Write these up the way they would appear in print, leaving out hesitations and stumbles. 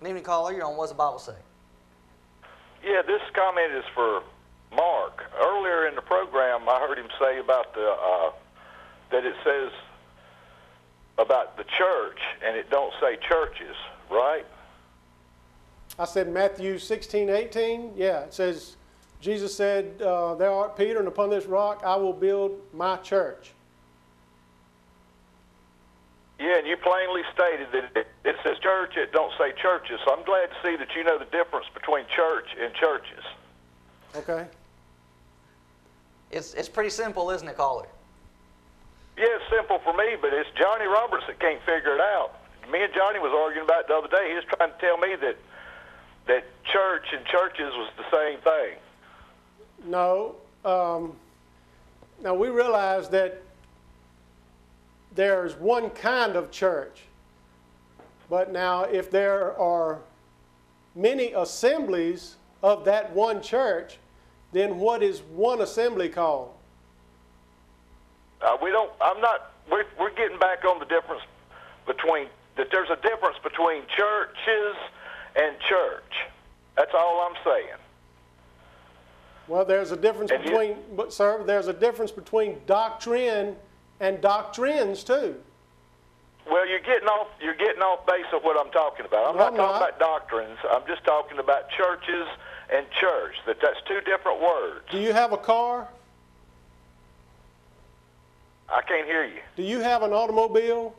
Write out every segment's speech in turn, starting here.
Good evening, caller. You're on What's the Bible Say? Yeah, this comment is for Mark. Earlier in the program, I heard him say about that it says about the church, and it don't say churches, right? I said Matthew 16:18. Yeah, it says, Jesus said, "Thou art Peter, and upon this rock I will build my church." Yeah, and you plainly stated that it says church, it don't say churches. So I'm glad to see that you know the difference between church and churches. Okay. It's pretty simple, isn't it, caller? Yeah, it's simple for me, but it's Johnny Robertson that can't figure it out. Me and Johnny was arguing about it the other day. He was trying to tell me that church and churches was the same thing. No. Now we realize that there's one kind of church. But now if there are many assemblies of that one church, then what is one assembly called? We're getting back on the difference between, that there's a difference between churches and church. That's all I'm saying. Well, there's a difference there's a difference between doctrine and doctrines too. Well, you're getting off base of what I'm talking about. I'm not talking about doctrines. I'm just talking about churches and church. That's two different words. Do you have a car? I can't hear you. Do you have an automobile?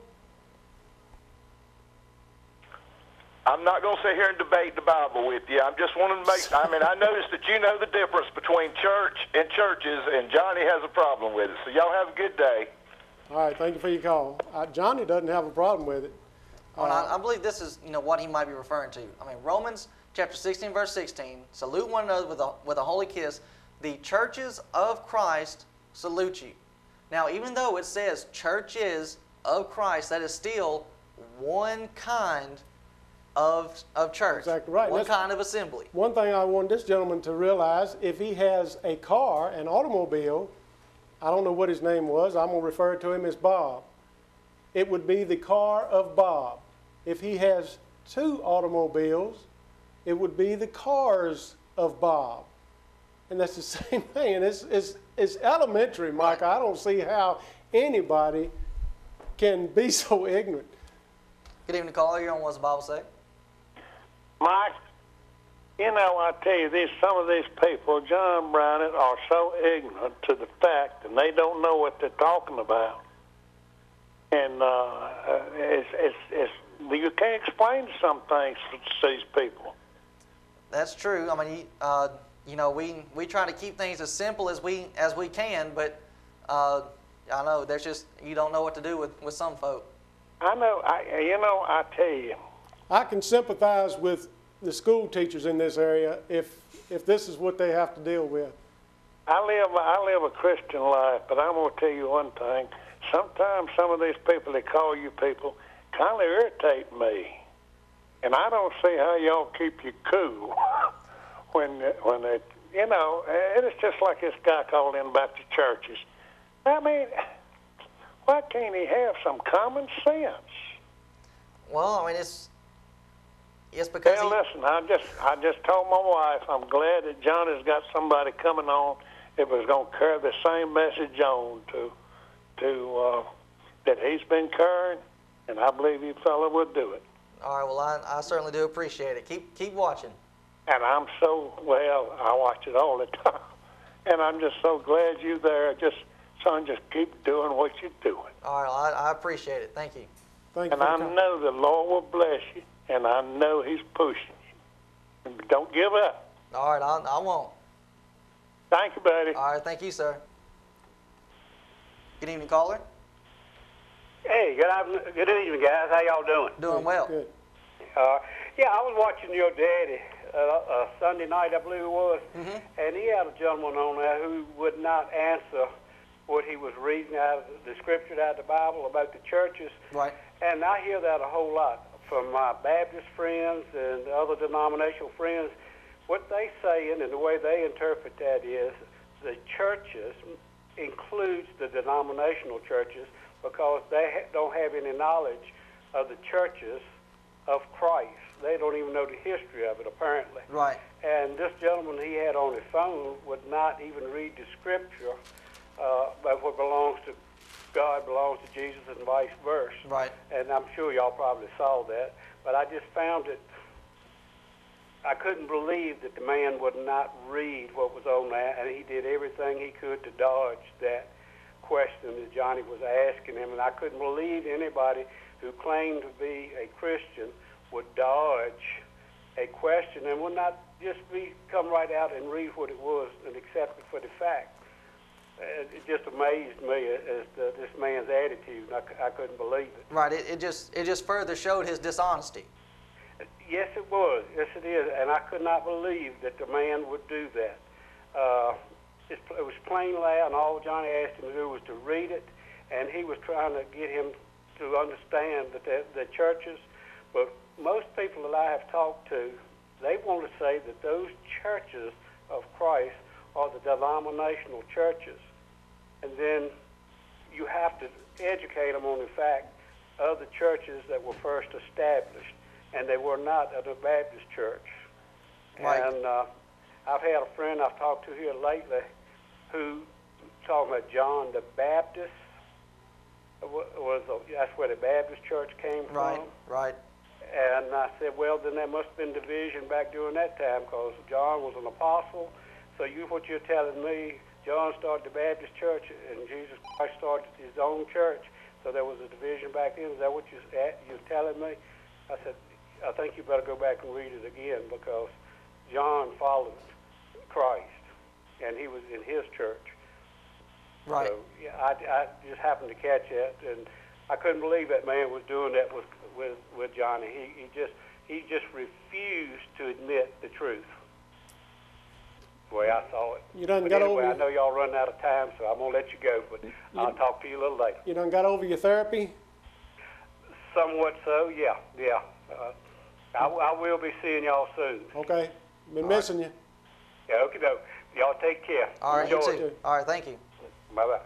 I'm not going to sit here and debate the Bible with you. I'm just wanting to I noticed that you know the difference between church and churches, and Johnny has a problem with it. So y'all have a good day. All right, thank you for your call. Johnny doesn't have a problem with it. I believe this is what he might be referring to. Romans chapter 16, verse 16, salute one another with a holy kiss. The churches of Christ salute you. Now, even though it says churches of Christ, that is still one kind of church. Exactly right. One kind of assembly. One thing I want this gentleman to realize, if he has a car, an automobile, I don't know what his name was, I'm going to refer to him as Bob. It would be the car of Bob. If he has two automobiles, it would be the cars of Bob. And that's the same thing. And it's elementary, Mike. I don't see how anybody can be so ignorant. Good evening, caller. You're on What's the Bible Say? Mike, I tell you, some of these people, John Brown, are so ignorant to the fact, and they don't know what they're talking about. And you can't explain some things to these people. That's true. We try to keep things as simple as we can, but I know there's just, you don't know what to do with some folk. I know. I tell you, I can sympathize with the school teachers in this area if this is what they have to deal with. I live a Christian life, but I'm going to tell you one thing. Sometimes some of these people that call you people kind of irritate me, and I don't see how y'all keep you cool when they, and it's just like this guy called in about the churches. Why can't he have some common sense? Well, it's because. Well, listen, I just told my wife I'm glad that Johnny's got somebody coming on that was going to carry the same message on to that he's been carrying, and I believe you fella would do it. All right. Well, I certainly do appreciate it. Keep watching. And I watch it all the time, and I'm just so glad you're there. Son, just keep doing what you're doing. All right, I appreciate it. Thank you. Thank you. And I know the Lord will bless you, and I know He's pushing you. And don't give up. All right, I won't. Thank you, buddy. All right, thank you, sir. Good evening, caller. Hey, good evening, guys. How y'all doing? Doing well. Good. Yeah, I was watching your daddy Sunday night, I believe it was, and he had a gentleman on there who would not answer what he was reading out of the scripture out of the Bible about the churches. Right. And I hear that a whole lot from my Baptist friends and other denominational friends. What they saying and the way they interpret that is the churches includes the denominational churches because they don't have any knowledge of the churches of Christ. they don't even know the history of it, apparently. Right. And this gentleman he had on his phone would not even read the scripture, but what belongs to God belongs to Jesus and vice versa. Right. And I'm sure y'all probably saw that. But I just found it, I couldn't believe that the man would not read what was on that, and he did everything he could to dodge that question that Johnny was asking him. And I couldn't believe anybody who claimed to be a Christian would dodge a question and would not just come right out and read what it was and accept it for the fact. It just amazed me as to this man's attitude. I couldn't believe it. Right. It just further showed his dishonesty. Yes, it was. Yes, it is. And I could not believe that the man would do that. It was plain loud, and all Johnny asked him to do was to read it, and he was trying to get him to understand that the churches, but most people that I have talked to, they want to say that those churches of Christ are the denominational churches. And then you have to educate them on the fact of the churches that were first established, and they were not a Baptist church. Right. And I've had a friend I've talked to here lately who talking about John the Baptist. That's where the Baptist church came from. Right. Right. And I said, well, then there must have been division back during that time, because John was an apostle. So what you're telling me, John started the Baptist church and Jesus Christ started his own church. So there was a division back then. Is that what you're telling me? I said, I think you better go back and read it again, because John followed Christ, and he was in his church. Right. So yeah, I just happened to catch that, and I couldn't believe that man was doing that with Johnny. He just refused to admit the truth. The way I saw it. You done but got anyway, over. I know y'all running out of time, so I'm gonna let you go. But I'll talk to you a little later. You done got over your therapy? Somewhat so, yeah. I will be seeing y'all soon. Okay. Been missing you. Yeah, okay, doke. Y'all take care. All right. Enjoy You too. it. All right. Thank you. Bye bye.